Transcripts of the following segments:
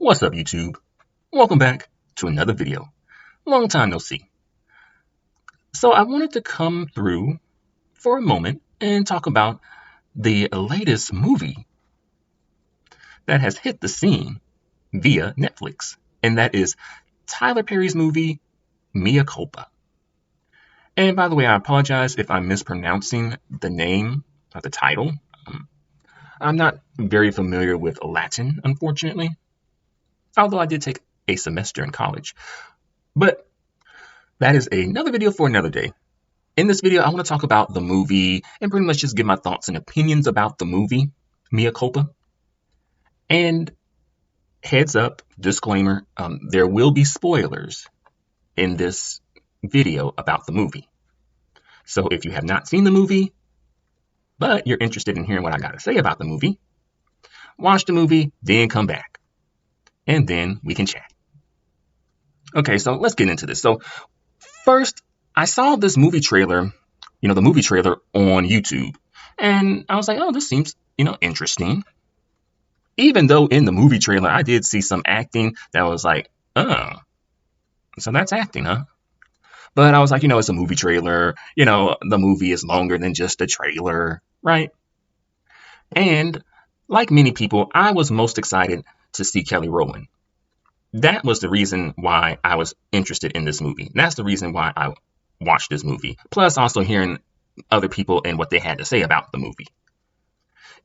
What's up, YouTube? Welcome back to another video. Long time no see. So I wanted to come through for a moment and talk about the latest movie that has hit the scene via Netflix, and that is Tyler Perry's movie, MEA Culpa. And by the way, I apologize if I'm mispronouncing the name or the title. I'm not very familiar with Latin, unfortunately, although I did take a semester in college. But that is another video for another day. In this video, I want to talk about the movie and pretty much just give my thoughts and opinions about the movie, MEA Culpa. And heads up, disclaimer, there will be spoilers in this video about the movie. So if you have not seen the movie, but you're interested in hearing what I got to say about the movie, watch the movie, then come back. And then we can chat. Okay, so let's get into this. So first, I saw this movie trailer, the movie trailer on YouTube. And I was like, oh, this seems, interesting. Even though in the movie trailer, I did see some acting that was like, oh, so that's acting, huh? But I was like, it's a movie trailer. The movie is longer than just a trailer, right? And like many people, I was most excited to see Kelly Rowland. That was the reason why I was interested in this movie. That's the reason why I watched this movie. Plus also hearing other people and what they had to say about the movie.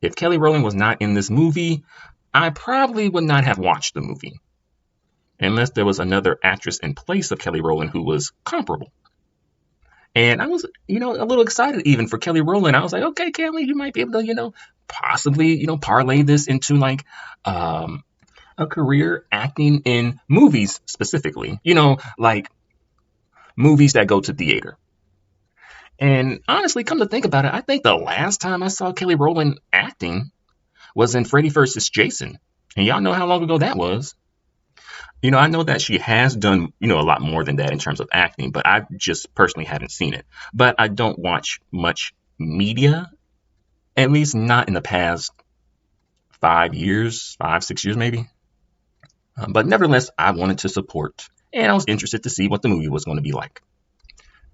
If Kelly Rowland was not in this movie, I probably would not have watched the movie. Unless there was another actress in place of Kelly Rowland who was comparable. And I was, a little excited even for Kelly Rowland. I was like, okay, Kelly, you might be able to, possibly, parlay this into like a career acting in movies specifically, like movies that go to theater. And honestly, come to think about it, I think the last time I saw Kelly Rowland acting was in Freddy vs. Jason. And y'all know how long ago that was. I know that she has done, a lot more than that in terms of acting, but I just personally haven't seen it. But I don't watch much media, at least not in the past 5 years, 6 years maybe. But nevertheless, I wanted to support, and I was interested to see what the movie was going to be like.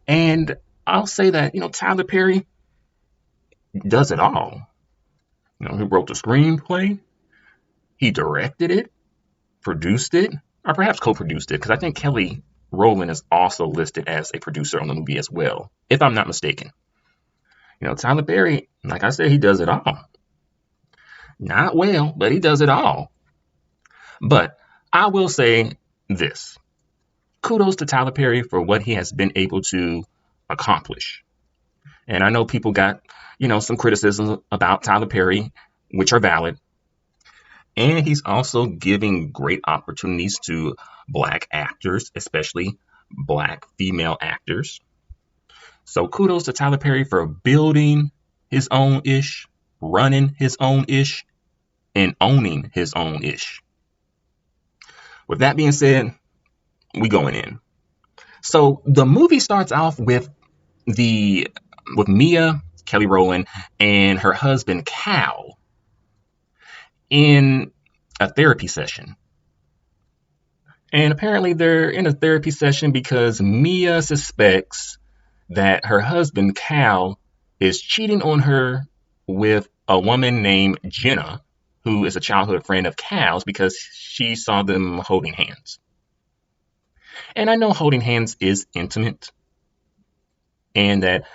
And I'll say that, Tyler Perry does it all. He wrote the screenplay, he directed it, produced it, or perhaps co-produced it, because I think Kelly Rowland is also listed as a producer on the movie as well, if I'm not mistaken. Tyler Perry, like I said, he does it all. Not well, but he does it all. But I will say this. Kudos to Tyler Perry for what he has been able to accomplish. And I know people got, some criticisms about Tyler Perry, which are valid. And he's also giving great opportunities to Black actors, especially Black female actors. So kudos to Tyler Perry for building his own ish, running his own ish, and owning his own ish. With that being said, we going in. So the movie starts off with Mia, Kelly Rowland, and her husband Cal in a therapy session. And apparently they're in a therapy session because Mia suspects that her husband Cal is cheating on her with a woman named Jenna, who is a childhood friend of Cal's, because she saw them holding hands. And I know holding hands is intimate. And that,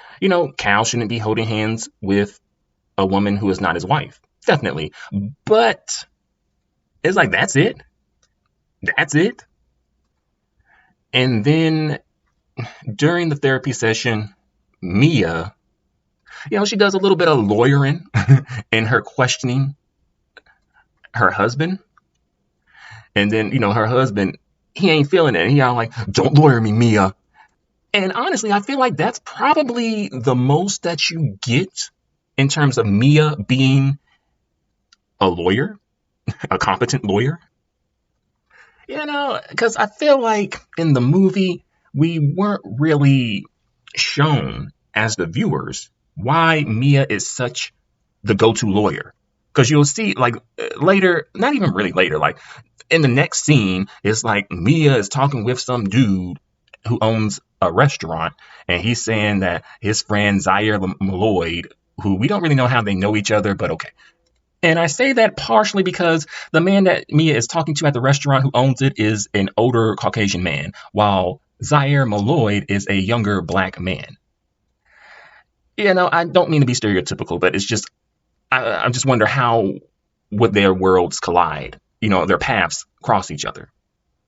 Cal shouldn't be holding hands with a woman who is not his wife. Definitely. But it's like, that's it. That's it. And then during the therapy session, Mia, she does a little bit of lawyering in her questioning her husband. And then, her husband, he ain't feeling it. He all like, don't lawyer me, Mia. And honestly, I feel like that's probably the most that you get in terms of Mia being a lawyer, a competent lawyer. Because I feel like in the movie, we weren't really shown as the viewers why Mia is such the go-to lawyer. Because you'll see, like, later, not even really later, like, in the next scene, it's like Mia is talking with some dude who owns a restaurant, and he's saying that his friend Zaire Malloyd, who we don't really know how they know each other, but okay. And I say that partially because the man that Mia is talking to at the restaurant who owns it is an older Caucasian man, while Zaire Malloyd is a younger black man. I don't mean to be stereotypical, but it's just, I just wonder how would their worlds collide? Their paths cross each other.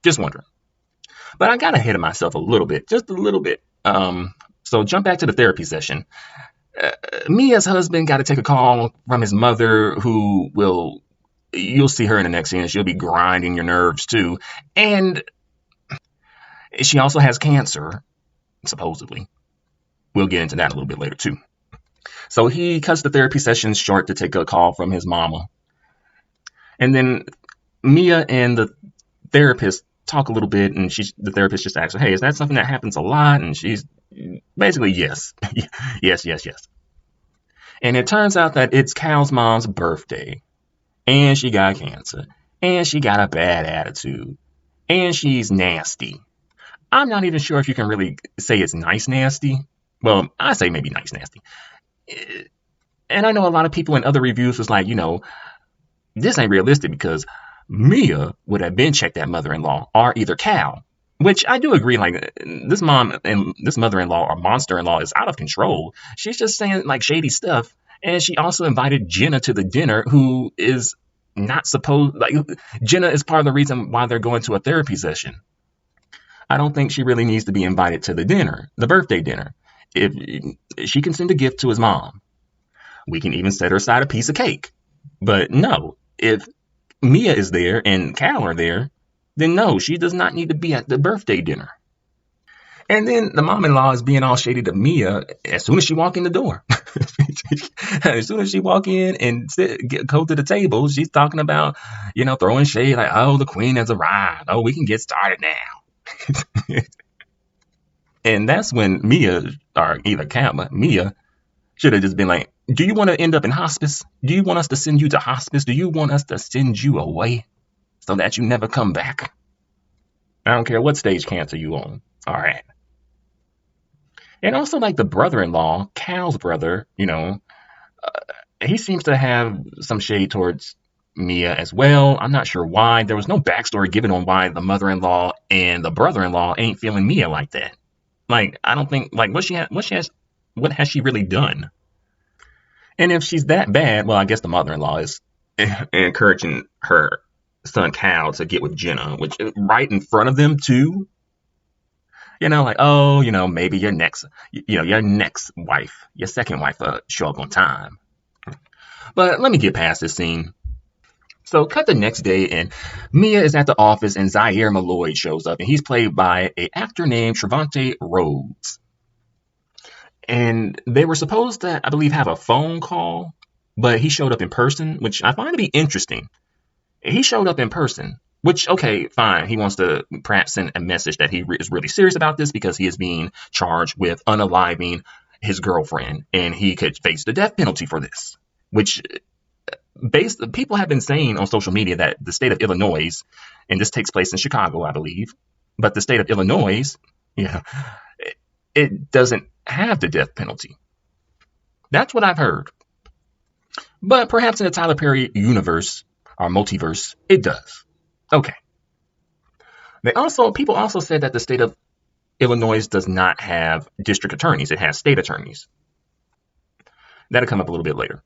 Just wondering. But I got ahead of myself a little bit, just a little bit. So jump back to the therapy session. Mia's husband got to take a call from his mother, you'll see her in the next scene, and she'll be grinding your nerves too. And she also has cancer, supposedly. We'll get into that a little bit later too. So he cuts the therapy session short to take a call from his mama. And then Mia and the therapist talk a little bit, and the therapist just asks her, hey, is that something that happens a lot? And she's basically, yes. yes. And it turns out that it's Cal's mom's birthday, and she got cancer, and she got a bad attitude, and she's nasty. I'm not even sure if you can really say it's nice nasty. Well, I say maybe nice nasty. And I know a lot of people in other reviews was like, this ain't realistic because Mia would have been checked that mother-in-law or either Cal, which I do agree. Like, this mom and this mother-in-law or monster-in-law is out of control. She's just saying like shady stuff. And she also invited Jenna to the dinner, who is not supposed, like, Jenna is part of the reason why they're going to a therapy session. I don't think she really needs to be invited to the dinner, the birthday dinner. If she can send a gift to his mom, we can even set her aside a piece of cake. But no, if Mia is there and Cal are there, then no, she does not need to be at the birthday dinner. And then the mom-in-law is being all shady to Mia as soon as she walk in the door. As soon as she walk in and go to the table, she's talking about, throwing shade like, oh, the queen has arrived. Oh, we can get started now. And that's when Mia, or either Cal, but Mia should have just been like, do you want to end up in hospice? Do you want us to send you to hospice? Do you want us to send you away so that you never come back? I don't care what stage cancer you on. All right. And also, like, the brother-in-law, Cal's brother, he seems to have some shade towards Mia as well. I'm not sure why. There was no backstory given on why the mother-in-law and the brother-in-law ain't feeling Mia like that. Like, I don't think, like, what has she really done? And if she's that bad, well, I guess the mother-in-law is encouraging her son Cal to get with Jenna, which right in front of them too. Like, oh, maybe your next wife, your second wife, show up on time. But let me get past this scene. So cut the next day, and Mia is at the office, and Zaire Malloyd shows up, and he's played by an actor named Trevante Rhodes. And they were supposed to, I believe, have a phone call, but he showed up in person, which I find to be interesting. He showed up in person, which, okay, fine. He wants to perhaps send a message that he is really serious about this because he is being charged with unaliving his girlfriend, and he could face the death penalty for this, which people have been saying on social media that the state of Illinois, and this takes place in Chicago, I believe, but the state of Illinois, it doesn't have the death penalty. That's what I've heard. But perhaps in the Tyler Perry universe or multiverse, it does. Okay. People also said that the state of Illinois does not have district attorneys. It has state attorneys. That'll come up a little bit later.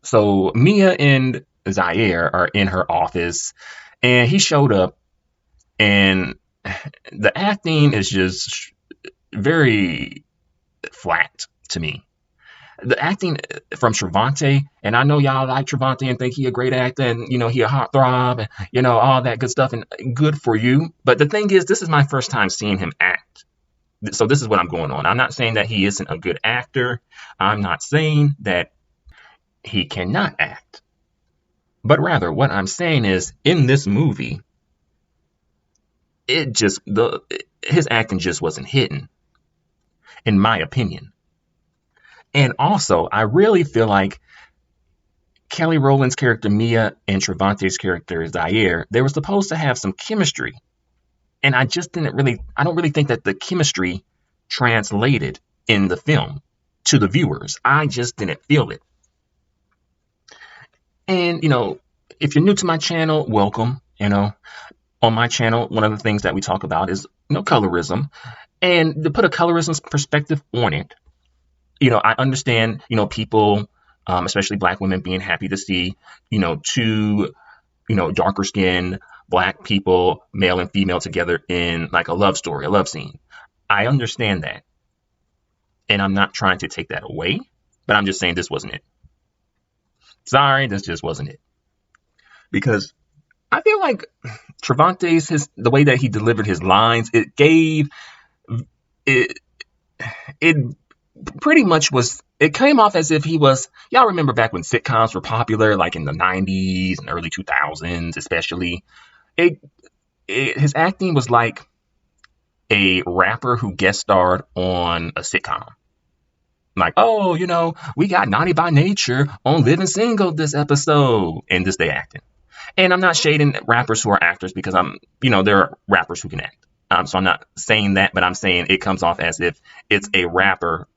So Mia and Zaire are in her office, and he showed up, and the acting is just very flat to me. The acting from Trevante, and I know y'all like Trevante and think he a great actor, and he a heartthrob, and all that good stuff, and good for you. But the thing is, this is my first time seeing him act. So this is what I'm going on. I'm not saying that he isn't a good actor. I'm not saying that he cannot act. But rather, what I'm saying is, in this movie, his acting just wasn't hitting, in my opinion. And also, I really feel like Kelly Rowland's character Mia and Travante's character Zaire, they were supposed to have some chemistry. And I don't really think that the chemistry translated in the film to the viewers. I just didn't feel it. And, if you're new to my channel, welcome. On my channel, one of the things that we talk about is, colorism. And to put a colorism perspective on it, I understand, people, especially Black women, being happy to see, two, darker skinned Black people, male and female, together in like a love story, a love scene. I understand that. And I'm not trying to take that away, but I'm just saying this wasn't it. Sorry, this just wasn't it. Because I feel like Travante's, the way that he delivered his lines, it pretty much was, it came off as if he was, y'all remember back when sitcoms were popular, like in the 90s and early 2000s especially. His acting was like a rapper who guest starred on a sitcom. Like, oh, we got Naughty by Nature on Living Single this episode, and this they acting. And I'm not shading rappers who are actors, because there are rappers who can act. So I'm not saying that, but I'm saying it comes off as if it's a rapper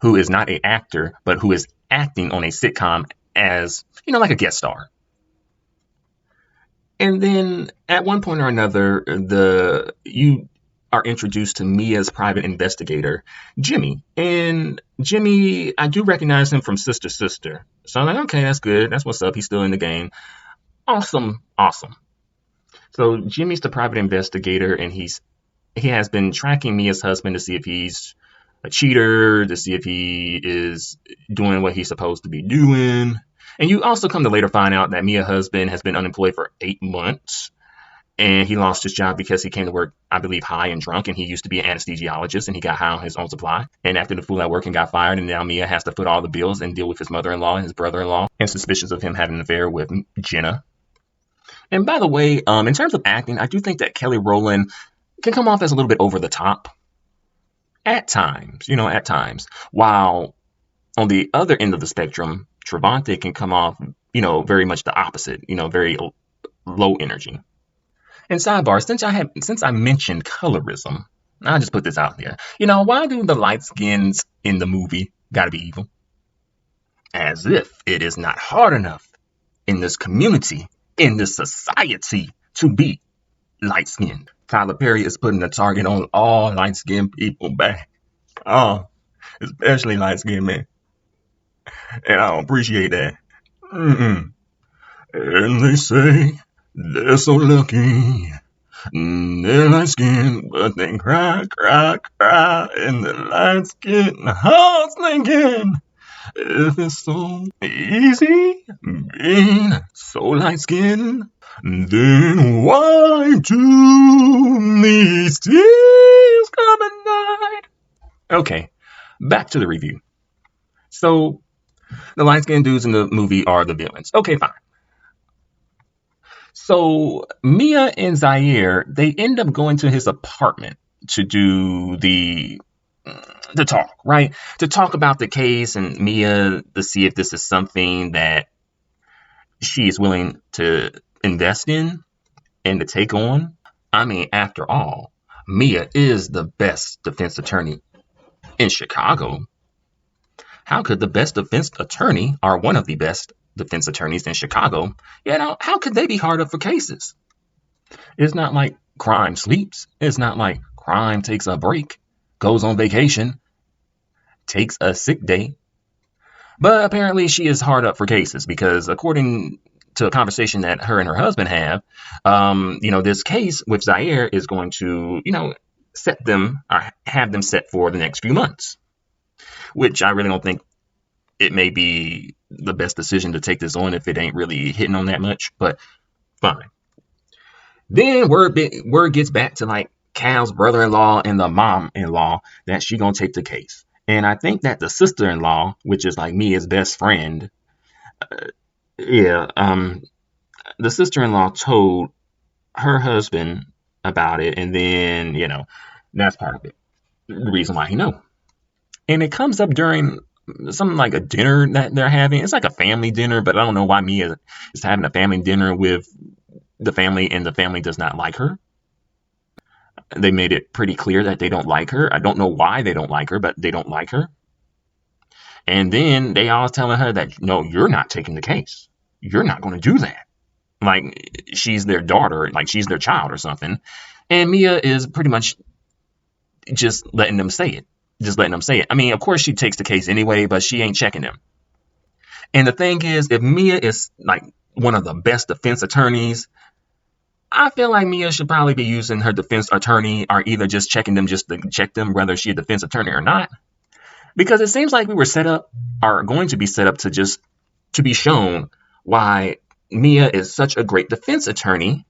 who is not an actor, but who is acting on a sitcom as, like a guest star. And then at one point or another, you are introduced to Mia's private investigator, Jimmy. And Jimmy, I do recognize him from Sister Sister. So I'm like, okay, that's good. That's what's up. He's still in the game. Awesome. So Jimmy's the private investigator, and he has been tracking Mia's husband to see if he's a cheater, to see if he is doing what he's supposed to be doing. And you also come to later find out that Mia's husband has been unemployed for 8 months. And he lost his job because he came to work, I believe, high and drunk. And he used to be an anesthesiologist, and he got high on his own supply. And after the fool at work and got fired, and now Mia has to foot all the bills and deal with his mother-in-law and his brother-in-law, and suspicions of him having an affair with Jenna. And by the way, in terms of acting, I do think that Kelly Rowland can come off as a little bit over the top. At times. While on the other end of the spectrum, Travante can come off, very much the opposite, very low energy. And sidebar, since I mentioned colorism, I'll just put this out there. Why do the light skins in the movie gotta be evil? As if it is not hard enough in this community, in this society, to be light skinned. Tyler Perry is putting a target on all light skinned people back. Oh, especially light skinned men. And I don't appreciate that. And they say they're so lucky. They're light skinned, but they cry, and the light skin heart's thinking, if it's so easy being so light skinned, then why do these tears come at night? Okay, back to the review. So, the light-skinned dudes in the movie are the villains. Okay, fine. So, Mia and Zaire, they end up going to his apartment to do the talk, right? To talk about the case, and Mia to see if this is something that she is willing to invest in and to take on. I mean, after all, Mia is the best defense attorney in Chicago. How could the best defense attorney, or one of the best defense attorneys in Chicago, how could they be hard up for cases? It's not like crime sleeps. It's not like crime takes a break, goes on vacation, takes a sick day. But apparently she is hard up for cases, because according to a conversation that her and her husband have, this case with Zaire is going to, set them, or have them set for the next few months. Which I really don't think it may be the best decision to take this on if it ain't really hitting on that much, but fine. Then word gets back to like Cal's brother-in-law and the mom-in-law that she gonna take the case. And I think that the sister-in-law, which is like Mia's best friend, the sister-in-law told her husband about it, and then, that's part of it. The reason why he know. And it comes up during something like a dinner that they're having. It's like a family dinner, but I don't know why Mia is having a family dinner with the family and the family does not like her. They made it pretty clear that they don't like her. I don't know why they don't like her, but they don't like her. And then they all telling her that, no, you're not taking the case. You're not going to do that. Like she's their daughter, like she's their child or something. And Mia is pretty much just letting them say it. Just letting them say it. I mean, of course she takes the case anyway, but she ain't checking them. And the thing is, if Mia is like one of the best defense attorneys, I feel like Mia should probably be using her defense attorney or either just checking them just to check them whether she's a defense attorney or not. Because it seems like we were set up, or going to be set up to be shown why Mia is such a great defense attorney,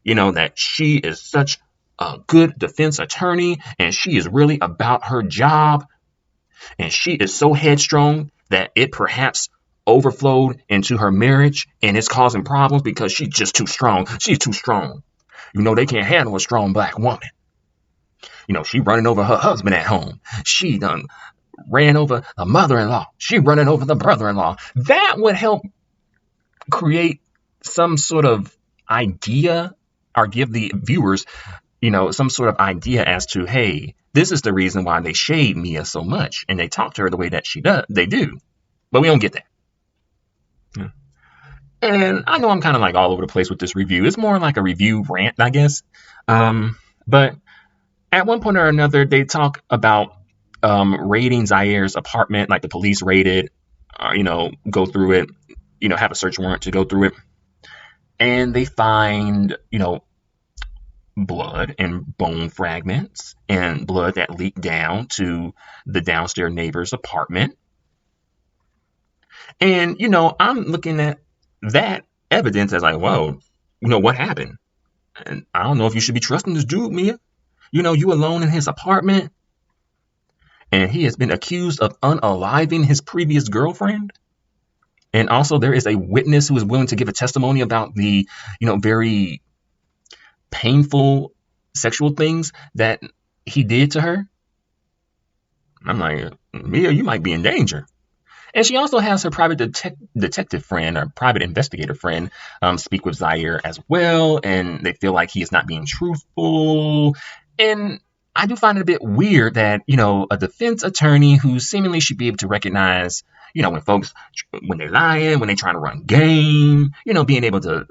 that she is such a good defense attorney and she is really about her job and she is so headstrong that it perhaps overflowed into her marriage and it's causing problems because she's just too strong. She's too strong. They can't handle a strong black woman. She running over her husband at home. She done ran over the mother-in-law. She running over the brother-in-law. That would help create some sort of idea or give the viewers, some sort of idea as to, hey, this is the reason why they shade Mia so much and they talk to her the way that they do. But we don't get that. Yeah. And I know I'm kind of like all over the place with this review. It's more like a review rant, I guess. But at one point or another, they talk about raiding Zaire's apartment, like the police raided, go through it, have a search warrant to go through it. And they find, blood and bone fragments and blood that leaked down to the downstairs neighbor's apartment. And, I'm looking at that evidence as like, whoa, what happened? And I don't know if you should be trusting this dude, Mia. You alone in his apartment. And he has been accused of unaliving his previous girlfriend. And also there is a witness who is willing to give a testimony about the, very painful sexual things that he did to her. I'm like, Mia, you might be in danger. And she also has her private detective friend or private investigator friend speak with Zaire as well. And they feel like he is not being truthful. And I do find it a bit weird that, a defense attorney who seemingly should be able to recognize, when they're lying, when they're trying to run game, being able to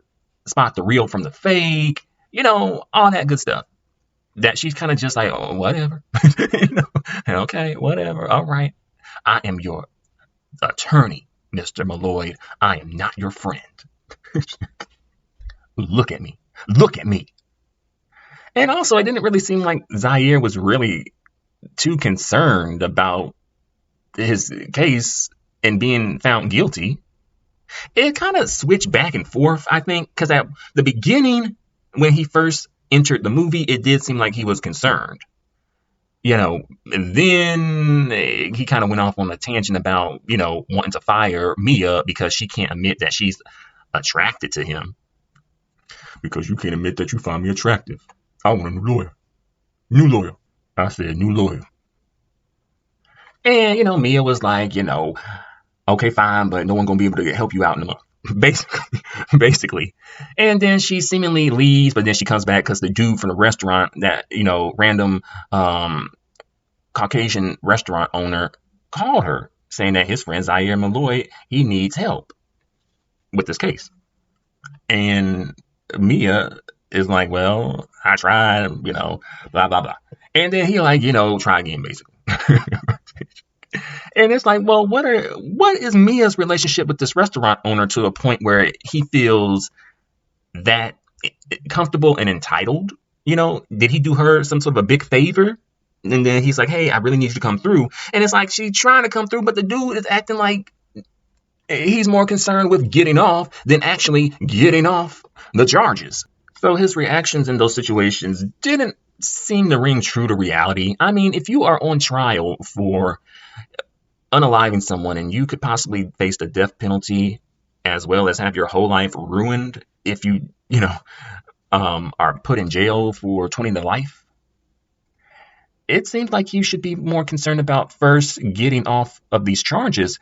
spot the real from the fake, all that good stuff. That she's kind of just like, oh, whatever. Okay, whatever. All right. I am your attorney, Mr. Malloy. I am not your friend. Look at me. Look at me. And also, it didn't really seem like Zaire was really too concerned about his case and being found guilty. It kind of switched back and forth, I think, because at the beginning, when he first entered the movie, it did seem like he was concerned. And then he kind of went off on a tangent about, wanting to fire Mia because she can't admit that she's attracted to him. Because you can't admit that you find me attractive. I want a new lawyer. New lawyer. I said new lawyer. And, Mia was like, okay, fine, but no one's going to be able to help you out in a month. Basically. And then she seemingly leaves, but then she comes back because the dude from the restaurant, that, random Caucasian restaurant owner called her saying that his friend Zaire Malloy, he needs help with this case. And Mia is like, well, I tried, blah, blah, blah. And then he like, try again, basically. And it's like, well, what is Mia's relationship with this restaurant owner to a point where he feels that comfortable and entitled? Did he do her some sort of a big favor? And then he's like, hey, I really need you to come through. And it's like she's trying to come through, but the dude is acting like he's more concerned with getting off than actually getting off the charges. So his reactions in those situations didn't seem to ring true to reality. I mean, if you are on trial for unaliving someone and you could possibly face the death penalty as well as have your whole life ruined if you are put in jail for 20 to life, it seems like you should be more concerned about first getting off of these charges.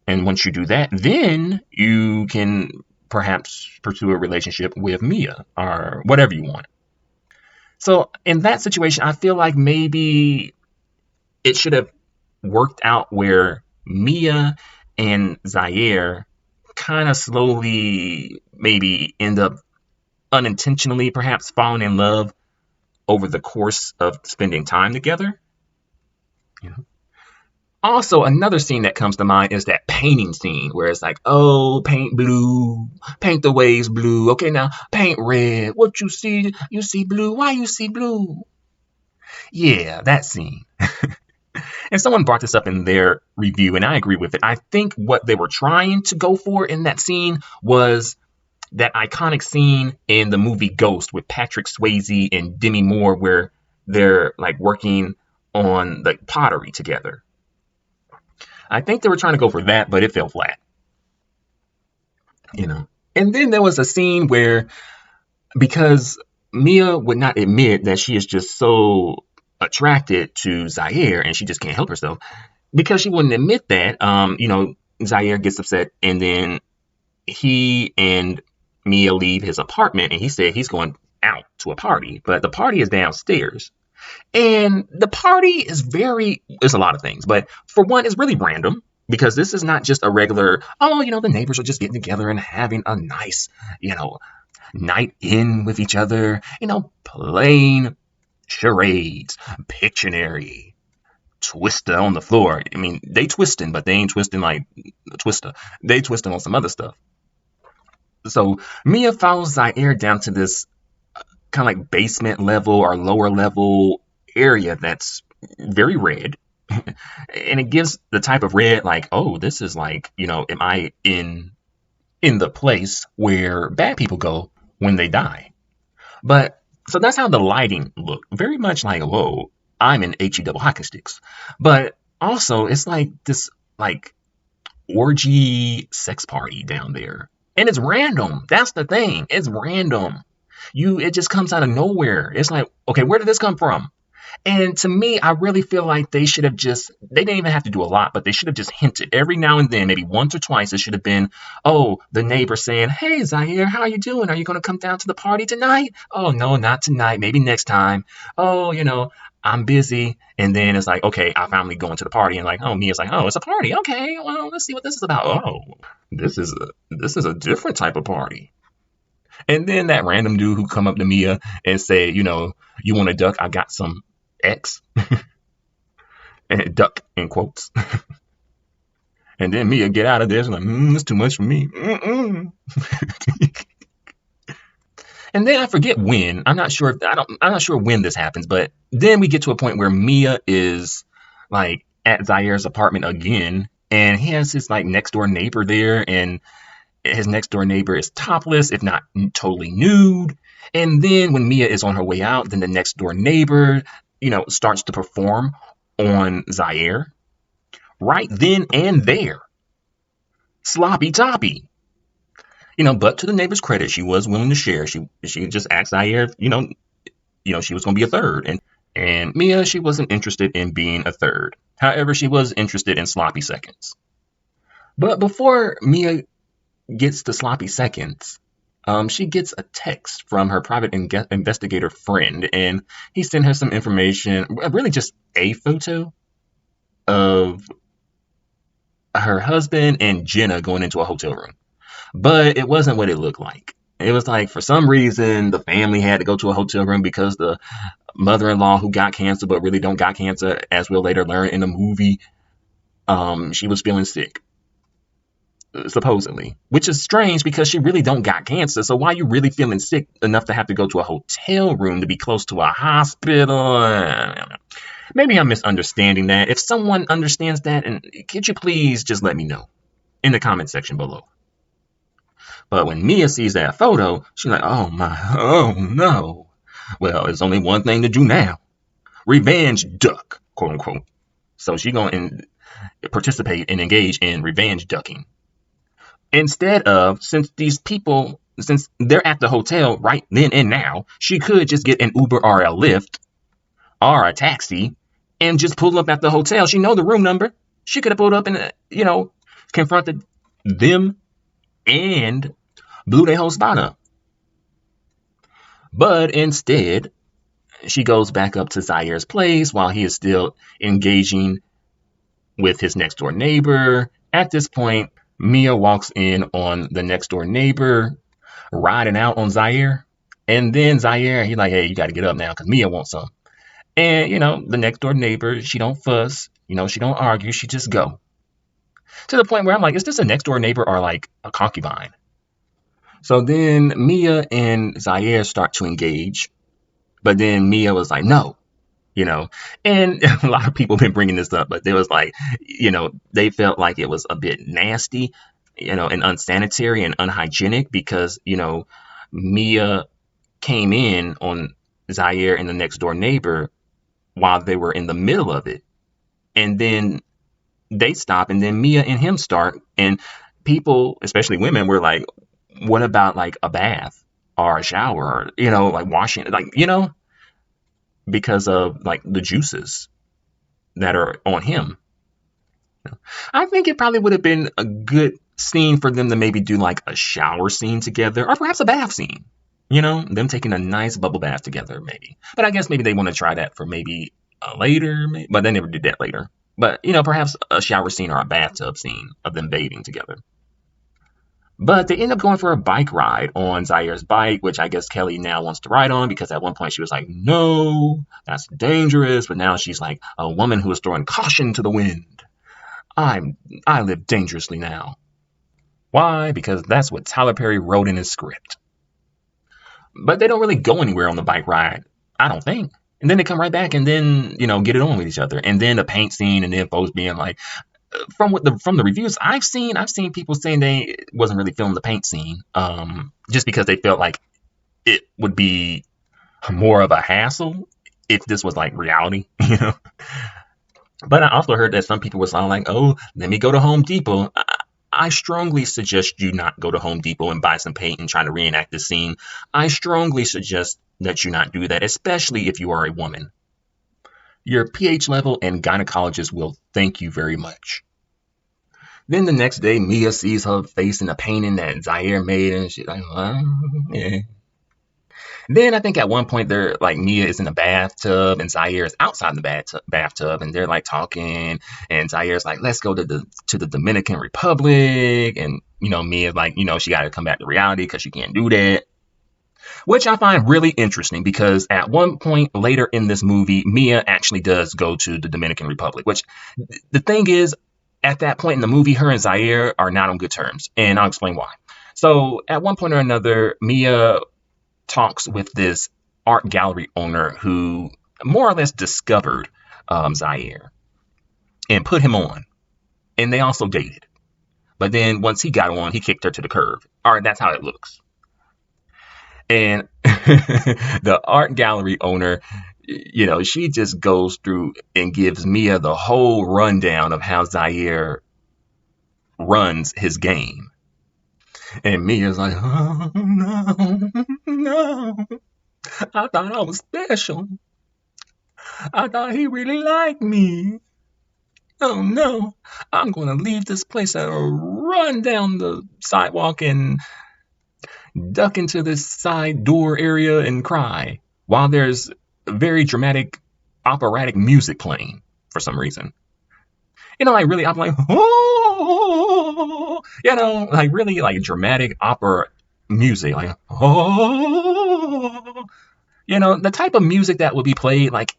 And once you do that, then you can perhaps pursue a relationship with Mia or whatever you want. So in that situation, I feel like maybe it should have worked out where Mia and Zaire kind of slowly maybe end up unintentionally perhaps falling in love over the course of spending time together. You know? Also, another scene that comes to mind is that painting scene where it's like, oh, paint blue, paint the waves blue. Okay, now paint red. What you see? You see blue. Why you see blue? Yeah, that scene. And someone brought this up in their review, and I agree with it. I think what they were trying to go for in that scene was that iconic scene in the movie Ghost with Patrick Swayze and Demi Moore where they're like working on the pottery together. I think they were trying to go for that, but it fell flat. And then there was a scene where, because Mia would not admit that she is just so attracted to Zaire and she just can't help herself, because she wouldn't admit that, Zaire gets upset, and then he and Mia leave his apartment, and he said he's going out to a party, but the party is downstairs. And the party is it's a lot of things, but for one, it's really random, because this is not just a regular, the neighbors are just getting together and having a nice, night in with each other, playing charades, Pictionary, Twister on the floor. I mean, they twisting, but they ain't twisting like Twister. They twisting on some other stuff. So Mia follows Zaire down to this kind of like basement level or lower level area that's very red. And it gives the type of red like, oh, this is like, am I in the place where bad people go when they die? But so that's how the lighting looked. Very much like, whoa, I'm in HE double hockey sticks. But also it's like this like orgy sex party down there. And it's random. That's the thing. It's random. It just comes out of nowhere. It's like, okay, where did this come from? And to me, I really feel like they didn't even have to do a lot, but they should have just hinted every now and then, maybe once or twice. It should have been, the neighbor saying, hey, Zaire, how are you doing? Are you going to come down to the party tonight? Oh, no, not tonight. Maybe next time. Oh, I'm busy. And then it's like, okay, I'm finally going to the party. And like, Mia's like, oh, it's a party. Okay, well, let's see what this is about. Oh, this is a different type of party. And then that random dude who come up to Mia and say, you want a duck? I got some X. And duck in quotes. And then Mia get out of there. She's like, it's too much for me. And then I forget when. I'm not sure when this happens, but then we get to a point where Mia is like at Zaire's apartment again, and he has his like next door neighbor there, and his next door neighbor is topless, if not totally nude. And then when Mia is on her way out, then the next door neighbor, starts to perform on Zaire. Right then and there. Sloppy toppy. But to the neighbor's credit, she was willing to share. She just asked Zaire, she was going to be a third. And Mia, she wasn't interested in being a third. However, she was interested in sloppy seconds. But before Mia gets the sloppy seconds, she gets a text from her private investigator friend, and he sent her some information, really just a photo of her husband and Jenna going into a hotel room. But it wasn't what it looked like. It was like, for some reason, the family had to go to a hotel room because the mother-in-law who got cancer but really don't got cancer, as we'll later learn in the movie, she was feeling sick. Supposedly, which is strange because she really don't got cancer. So why are you really feeling sick enough to have to go to a hotel room to be close to a hospital? Maybe I'm misunderstanding that. If someone understands that, and could you please just let me know in the comment section below. But when Mia sees that photo, she's like, oh no. Well, there's only one thing to do now. Revenge duck, quote unquote. So she's going to participate and engage in revenge ducking. Instead of, since they're at the hotel right then and now, she could just get an Uber or a Lyft or a taxi and just pull up at the hotel. She know the room number. She could have pulled up and, confronted them and blew their whole spot up. But instead, she goes back up to Zaire's place while he is still engaging with his next door neighbor. At this point, Mia walks in on the next door neighbor riding out on Zaire. And then Zaire, he's like, hey, you got to get up now because Mia wants some. And, the next door neighbor, she don't fuss. She don't argue. She just go. To the point where I'm like, is this a next door neighbor or like a concubine? So then Mia and Zaire start to engage. But then Mia was like, no, and a lot of people have been bringing this up, but there was like, they felt like it was a bit nasty, and unsanitary and unhygienic because, Mia came in on Zaire and the next door neighbor while they were in the middle of it. And then they stop and then Mia and him start. And people, especially women, were like, what about like a bath or a shower, or, like washing, like, because of like the juices that are on him. I think it probably would have been a good scene for them to maybe do like a shower scene together or perhaps a bath scene, them taking a nice bubble bath together maybe. But I guess maybe they want to try that for maybe later, but they never did that later. But, perhaps a shower scene or a bathtub scene of them bathing together. But they end up going for a bike ride on Zaire's bike, which I guess Kelly now wants to ride on because at one point she was like, no, that's dangerous. But now she's like a woman who is throwing caution to the wind. I live dangerously now. Why? Because that's what Tyler Perry wrote in his script. But they don't really go anywhere on the bike ride, I don't think. And then they come right back and then, get it on with each other. And then the paint scene and then folks being like, from the reviews I've seen people saying they wasn't really feeling the paint scene, just because they felt like it would be more of a hassle if this was like reality, But I also heard that some people were sounding like, oh, let me go to Home Depot. I strongly suggest you not go to Home Depot and buy some paint and try to reenact the scene. I strongly suggest that you not do that, especially if you are a woman. Your pH level and gynecologist will thank you very much. Then the next day, Mia sees her face in the painting that Zaire made, and she's like, yeah. Then I think at one point they're like Mia is in the bathtub and Zaire is outside the bathtub, and they're like talking, and Zaire's like, let's go to the Dominican Republic, and Mia's like, she got to come back to reality because she can't do that. Which I find really interesting because at one point later in this movie, Mia actually does go to the Dominican Republic, which the thing is, at that point in the movie, her and Zaire are not on good terms, and I'll explain why. So at one point or another, Mia talks with this art gallery owner who more or less discovered Zaire and put him on, and they also dated. But then once he got on, he kicked her to the curb. All right, that's how it looks. And the art gallery owner, she just goes through and gives Mia the whole rundown of how Zaire runs his game. And Mia's like, oh, no. I thought I was special. I thought he really liked me. Oh, no. I'm going to leave this place and run down the sidewalk and duck into this side door area and cry while there's very dramatic operatic music playing for some reason. Like really, I'm like, oh, like really like dramatic opera music, like, oh, the type of music that would be played like,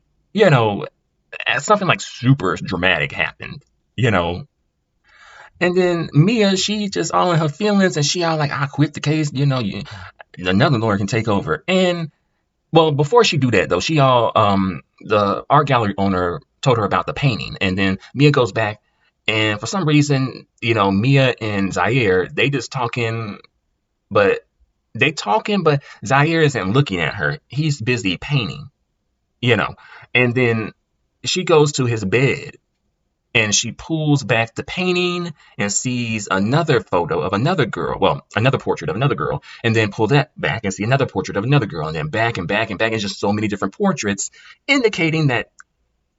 as something like super dramatic happened, And then Mia, she just all in her feelings, and she all like, I quit the case, another lawyer can take over. And well, before she do that though, she all the art gallery owner told her about the painting, and then Mia goes back, and for some reason, Mia and Zaire, they just talking, but Zaire isn't looking at her. He's busy painting, and then she goes to his bed. And she pulls back the painting and sees another photo of another girl. Well, another portrait of another girl. And then pull that back and see another portrait of another girl. And then back and back and back. And just so many different portraits indicating that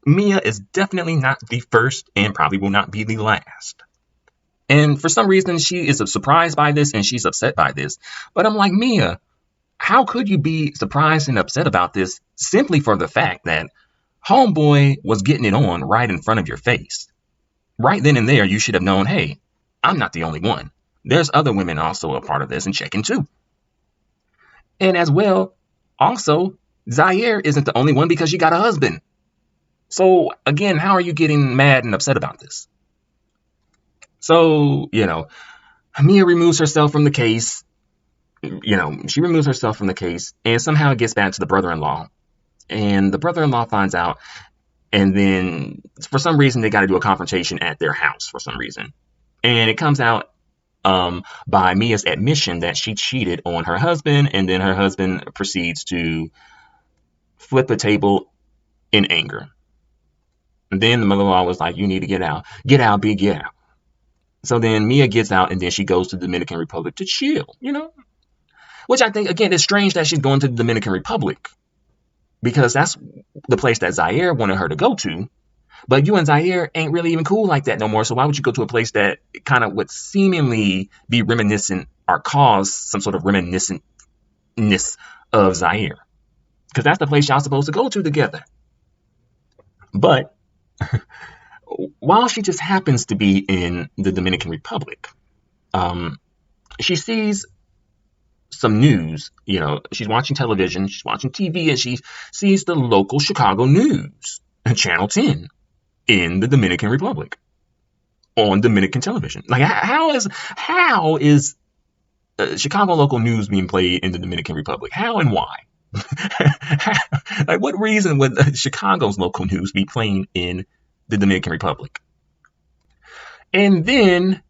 Mia is definitely not the first and probably will not be the last. And for some reason, she is surprised by this and she's upset by this. But I'm like, Mia, how could you be surprised and upset about this simply for the fact that Homeboy was getting it on right in front of your face? Right then and there, you should have known, hey, I'm not the only one. There's other women also a part of this and checking too. And as well, also, Zaire isn't the only one because she got a husband. So again, how are you getting mad and upset about this? So, Mia removes herself from the case. She removes herself from the case and somehow it gets back to the brother-in-law. And the brother-in-law finds out. And then for some reason, they got to do a confrontation at their house for some reason. And it comes out by Mia's admission that she cheated on her husband. And then her husband proceeds to flip the table in anger. And then the mother-in-law was like, you need to get out. Get out, B, get out. So then Mia gets out and then she goes to the Dominican Republic to chill, Which I think, again, is strange that she's going to the Dominican Republic. Because that's the place that Zaire wanted her to go to. But you and Zaire ain't really even cool like that no more. So why would you go to a place that kind of would seemingly be reminiscent or cause some sort of reminiscentness of Zaire? Because that's the place y'all supposed to go to together. But while she just happens to be in the Dominican Republic, she sees some news. She's watching television, she's watching TV, and she sees the local Chicago news, Channel 10, in the Dominican Republic on Dominican television. Like, how is Chicago local news being played in the Dominican Republic? How and why? Like, what reason would Chicago's local news be playing in the Dominican Republic? And then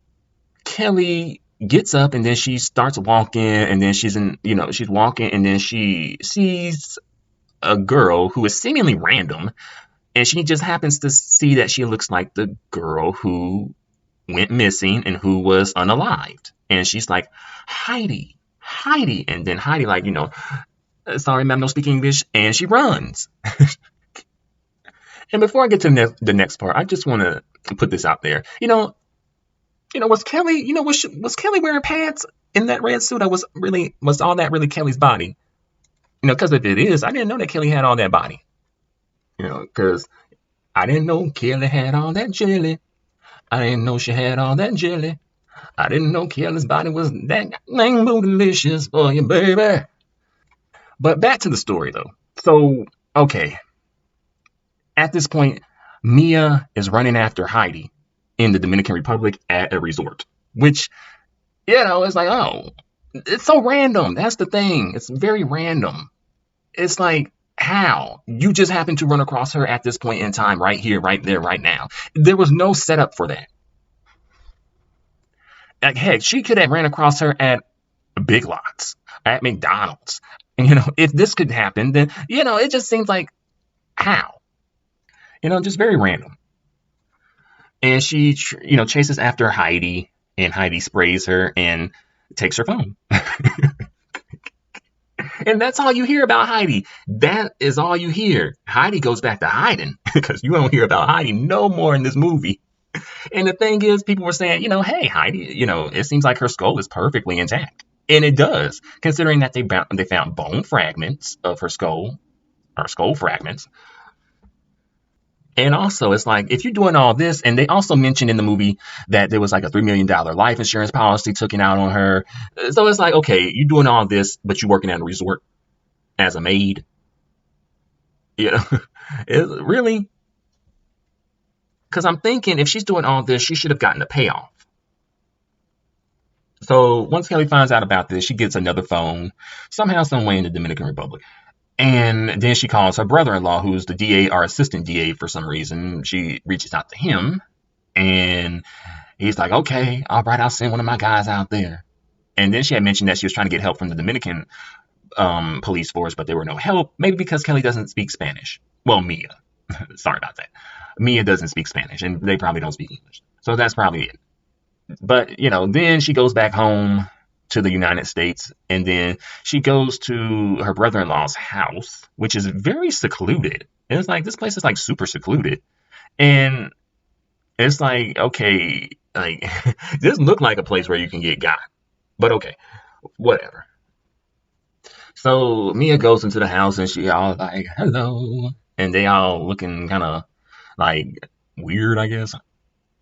Kelly gets up and then she starts walking and then she's walking and then she sees a girl who is seemingly random and she just happens to see that she looks like the girl who went missing and who was unalived. And she's like, Heidi. And then Heidi like, sorry, ma'am, no speak English. And she runs. And before I get to the next part, I just want to put this out there. Was Kelly, was Kelly wearing pants in that red suit? Was all that really Kelly's body? Because if it is, I didn't know that Kelly had all that body. Because I didn't know Kelly had all that jelly. I didn't know she had all that jelly. I didn't know Kelly's body was that rainbow delicious for you, baby. But back to the story, though. So, okay. At this point, Mia is running after Heidi in the Dominican Republic at a resort, which, it's like, oh, it's so random. That's the thing. It's very random. It's like, how? You just happen to run across her at this point in time, right here, right there, right now. There was no setup for that. Like, heck, she could have ran across her at Big Lots, at McDonald's. And, if this could happen, then, it just seems like, how? Just very random. And she, chases after Heidi, and Heidi sprays her and takes her phone. And that's all you hear about Heidi. That is all you hear. Heidi goes back to hiding because you don't hear about Heidi no more in this movie. And the thing is, people were saying, hey, Heidi, it seems like her skull is perfectly intact. And it does, considering that they found bone fragments of her skull, or skull fragments. And also, it's like, if you're doing all this, and they also mentioned in the movie that there was like a $3 million life insurance policy taken out on her. So it's like, okay, you're doing all this, but you're working at a resort as a maid. Really? Because I'm thinking if she's doing all this, she should have gotten a payoff. So once Kelly finds out about this, she gets another phone, somehow, some way in the Dominican Republic. And then she calls her brother-in-law, who's the DA or assistant DA for some reason. She reaches out to him, and he's like, okay, all right, I'll send one of my guys out there. And then she had mentioned that she was trying to get help from the Dominican police force, but there were no help. Maybe because Kelly doesn't speak Spanish. Well, Mia. Sorry about that. Mia doesn't speak Spanish, and they probably don't speak English. So that's probably it. But, then she goes back home to the United States, and then she goes to her brother-in-law's house, which is very secluded. And it's like, this place is like super secluded. And it's like, okay, like, this looked like a place where you can get got. But okay, whatever. So Mia goes into the house and she all like, hello. And they all looking kind of like weird, I guess.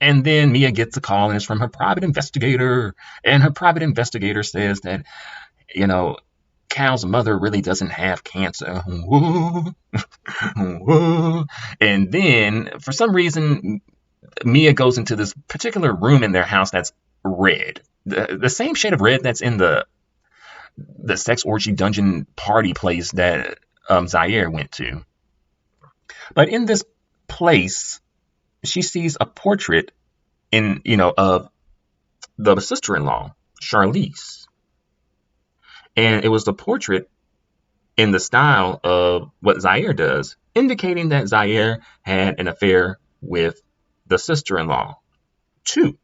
And then Mia gets a call and it's from her private investigator. And her private investigator says that, you know, Cal's mother really doesn't have cancer. And then, for some reason, Mia goes into this particular room in their house that's red. The same shade of red that's in the sex orgy dungeon party place that Zaire went to. But in this place, she sees a portrait of the sister-in-law, Charlize. And it was the portrait in the style of what Zaire does, indicating that Zaire had an affair with the sister-in-law, too.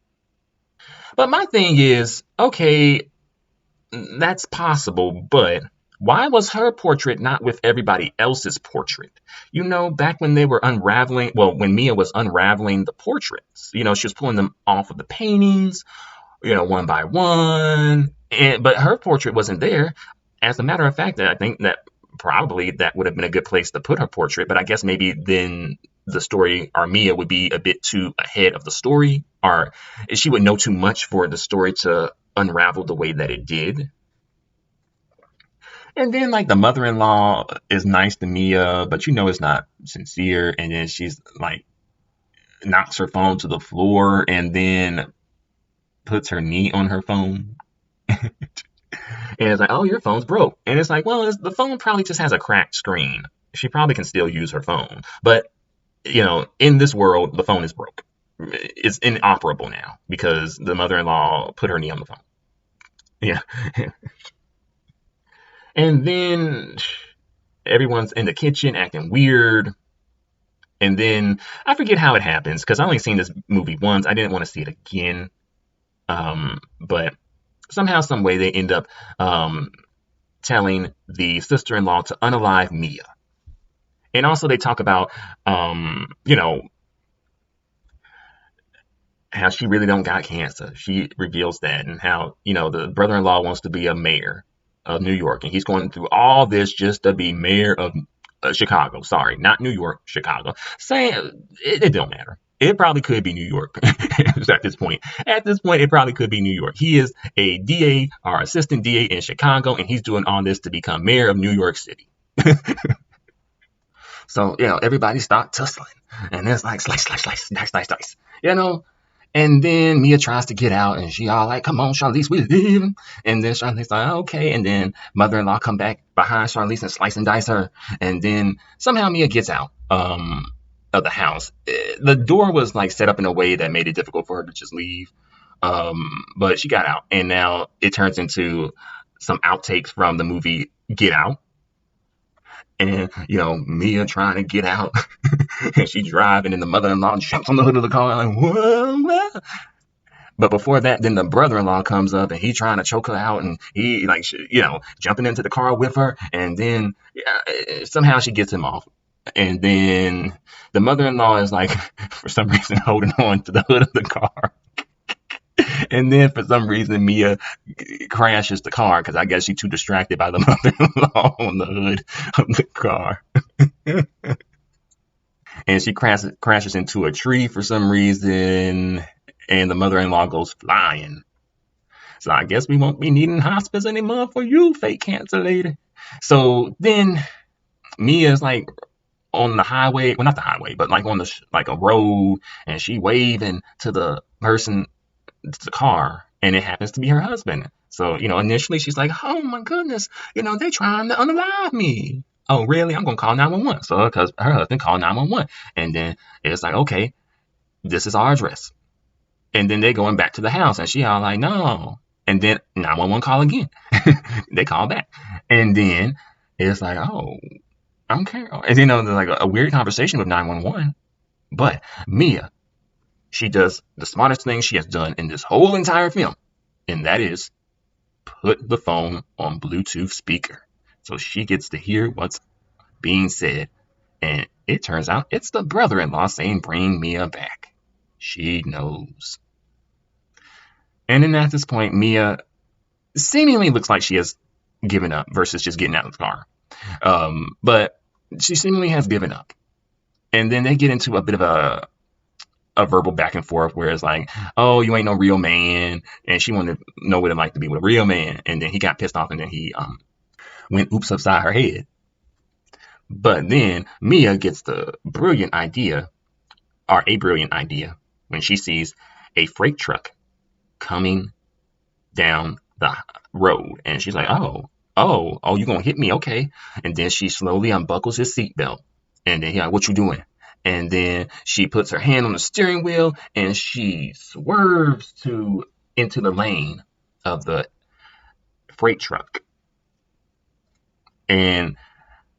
But my thing is, okay, that's possible, but why was her portrait not with everybody else's portrait? Back when they were when Mia was unraveling the portraits, she was pulling them off of the paintings, one by one, but her portrait wasn't there. As a matter of fact, I think that probably that would have been a good place to put her portrait, but I guess maybe then the story, or Mia would be a bit too ahead of the story, or she would know too much for the story to unravel the way that it did. And then, like, the mother-in-law is nice to Mia, but it's not sincere. And then she's like, knocks her phone to the floor and then puts her knee on her phone. And it's like, oh, your phone's broke. And it's like, well, the phone probably just has a cracked screen. She probably can still use her phone. But, in this world, the phone is broke. It's inoperable now because the mother-in-law put her knee on the phone. Yeah. And then everyone's in the kitchen acting weird. And then I forget how it happens because I only seen this movie once. I didn't want to see it again. But somehow, some way, they end up telling the sister-in-law to unalive Mia. And also they talk about, how she really don't got cancer. She reveals that, and how, the brother-in-law wants to be a mayor of New York, and he's going through all this just to be mayor of Chicago. Sorry, not New York, Chicago. Saying it don't matter. It probably could be New York at this point. At this point, it probably could be New York. He is a DA or assistant DA in Chicago, and he's doing all this to become mayor of New York City. So, everybody start tussling, and it's like slice, slice, slice, slice, slice, slice, And then Mia tries to get out, and she all like, come on, Charlize, we leaving. And then Charlize like, okay. And then mother-in-law come back behind Charlize and slice and dice her. And then somehow Mia gets out of the house. The door was like set up in a way that made it difficult for her to just leave. But she got out, and now it turns into some outtakes from the movie Get Out. And, Mia trying to get out, and she's driving, and the mother-in-law jumps on the hood of the car, like, whoa, whoa. But before that, then the brother-in-law comes up, and he's trying to choke her out, and he, like, jumping into the car with her, and then somehow she gets him off. And then the mother-in-law is, like, for some reason, holding on to the hood of the car. And then for some reason, Mia crashes the car because I guess she's too distracted by the mother-in-law on the hood of the car. And she crashes into a tree for some reason, and the mother-in-law goes flying. So I guess we won't be needing hospice anymore for you, fake cancer lady. So then Mia's like on the highway, well, not the highway, but like on a road, and she waving to the person, the car, and it happens to be her husband. So, initially she's like, oh my goodness, they trying to unalive me. Oh, really? I'm going to call 911. So, because her husband called 911. And then it's like, okay, this is our address. And then they're going back to the house, and she all like, no. And then 911 call again. They call back. And then it's like, oh, okay. And there's like a weird conversation with 911. But Mia, she does the smartest thing she has done in this whole entire film, and that is put the phone on Bluetooth speaker. So she gets to hear what's being said, and it turns out it's the brother-in-law saying, bring Mia back. She knows. And then at this point, Mia seemingly looks like she has given up versus just getting out of the car. But she seemingly has given up. And then they get into a bit of a verbal back and forth where it's like, oh, you ain't no real man. And she wanted to know what it like to be with a real man. And then he got pissed off and then he went oops upside her head. But then Mia gets the brilliant idea, or a brilliant idea, when she sees a freight truck coming down the road. And she's like, oh, you gonna hit me? Okay. And then she slowly unbuckles his seatbelt. And then he's like, what you doing? And then she puts her hand on the steering wheel and she swerves into the lane of the freight truck. And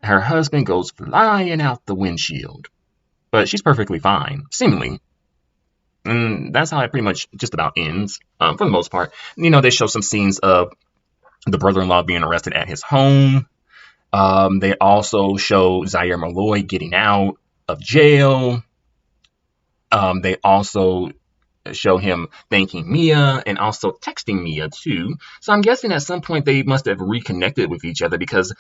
her husband goes flying out the windshield. But she's perfectly fine, seemingly. And that's how it pretty much just about ends, for the most part. You know, they show some scenes of the brother-in-law being arrested at his home. They also show Zaire Malloy getting out of jail. They also show him thanking Mia and also texting Mia too. So I'm guessing at some point they must have reconnected with each other because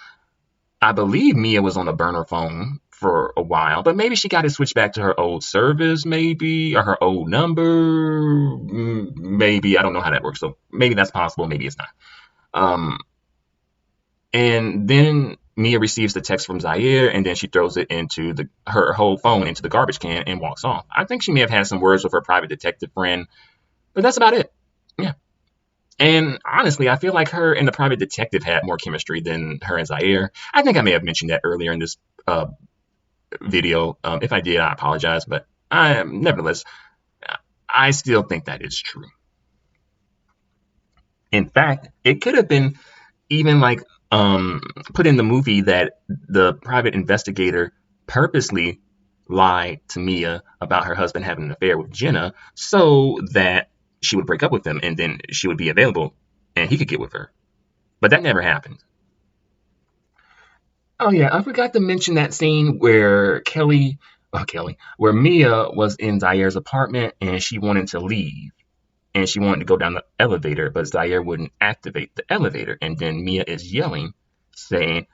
I believe Mia was on a burner phone for a while, but maybe she got it switched back to her old service, maybe, or her old number. Maybe, I don't know how that works. So maybe that's possible. Maybe it's not. And then Mia receives the text from Zaire, and then she throws it into her whole phone into the garbage can and walks off. I think she may have had some words with her private detective friend, but that's about it. Yeah. And honestly, I feel like her and the private detective had more chemistry than her and Zaire. I think I may have mentioned that earlier in this video. If I did, I apologize, but nevertheless, I still think that is true. In fact, it could have been even like put in the movie that the private investigator purposely lied to Mia about her husband having an affair with Jenna so that she would break up with him and then she would be available and he could get with her. But that never happened. Oh yeah, I forgot to mention that scene where where Mia was in Zaire's apartment and she wanted to leave. And she wanted to go down the elevator, but Zaire wouldn't activate the elevator. And then Mia is yelling, saying,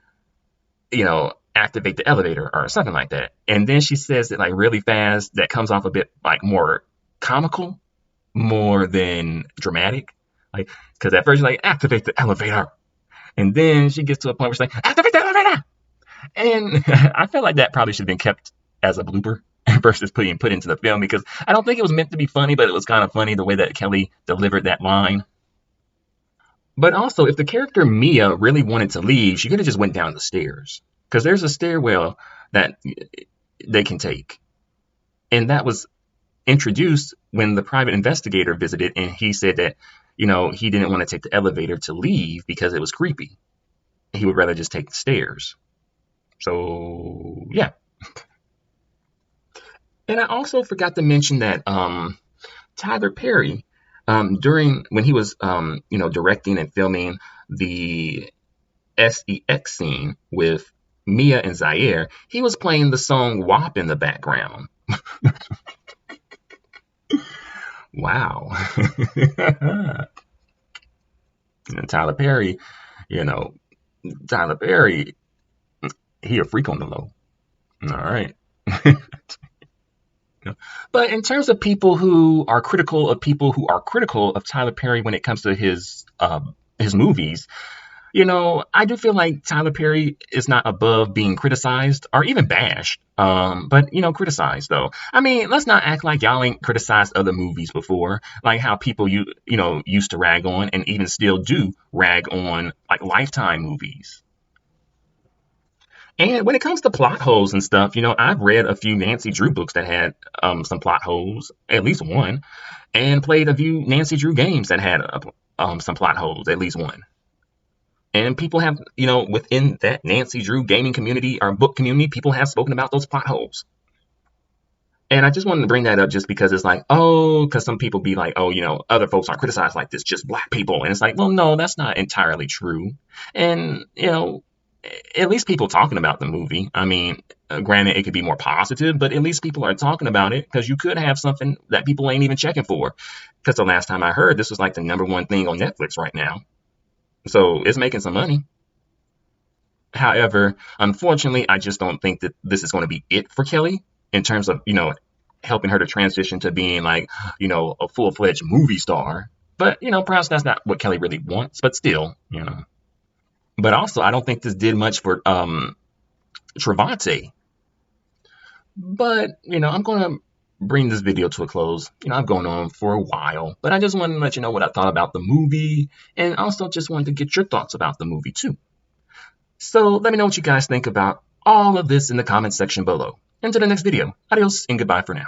you know, activate the elevator or something like that. And then she says it like really fast. That comes off a bit like more comical, more than dramatic. Like, because at first she's like, activate the elevator. And then she gets to a point where she's like, activate the elevator. And I felt like that probably should have been kept as a blooper versus put into the film, because I don't think it was meant to be funny, but it was kind of funny the way that Kelly delivered that line. But also, if the character Mia really wanted to leave, she could have just went down the stairs, because there's a stairwell that they can take. And that was introduced when the private investigator visited, and he said that, you know, he didn't want to take the elevator to leave because it was creepy. He would rather just take the stairs. So, yeah. And I also forgot to mention that Tyler Perry, when he was, directing and filming the SEX scene with Mia and Zaire, he was playing the song WAP in the background. Wow. And Tyler Perry, he a freak on the low. All right. But in terms of people who are critical of Tyler Perry when it comes to his movies, I do feel like Tyler Perry is not above being criticized or even bashed, but criticized though. I mean, let's not act like y'all ain't criticized other movies before, like how people used to rag on and even still do rag on like Lifetime movies. And when it comes to plot holes and stuff, I've read a few Nancy Drew books that had some plot holes, at least one, and played a few Nancy Drew games that had some plot holes, at least one. And people have, within that Nancy Drew gaming community or book community, people have spoken about those plot holes. And I just wanted to bring that up just because it's like, because some people be like, other folks aren't criticized like this, just black people. And it's like, well, no, that's not entirely true. And, at least people talking about the movie. I mean, granted, it could be more positive, but at least people are talking about it, because you could have something that people ain't even checking for. Because the last time I heard, this was like the #1 thing on Netflix right now. So it's making some money. However, unfortunately, I just don't think that this is going to be it for Kelly in terms of, helping her to transition to being like, a full-fledged movie star. But, perhaps that's not what Kelly really wants, but still. But also, I don't think this did much for Trevante. But, I'm going to bring this video to a close. I've gone on for a while, but I just wanted to let you know what I thought about the movie, and also just wanted to get your thoughts about the movie too. So let me know what you guys think about all of this in the comment section below. Until the next video, adios and goodbye for now.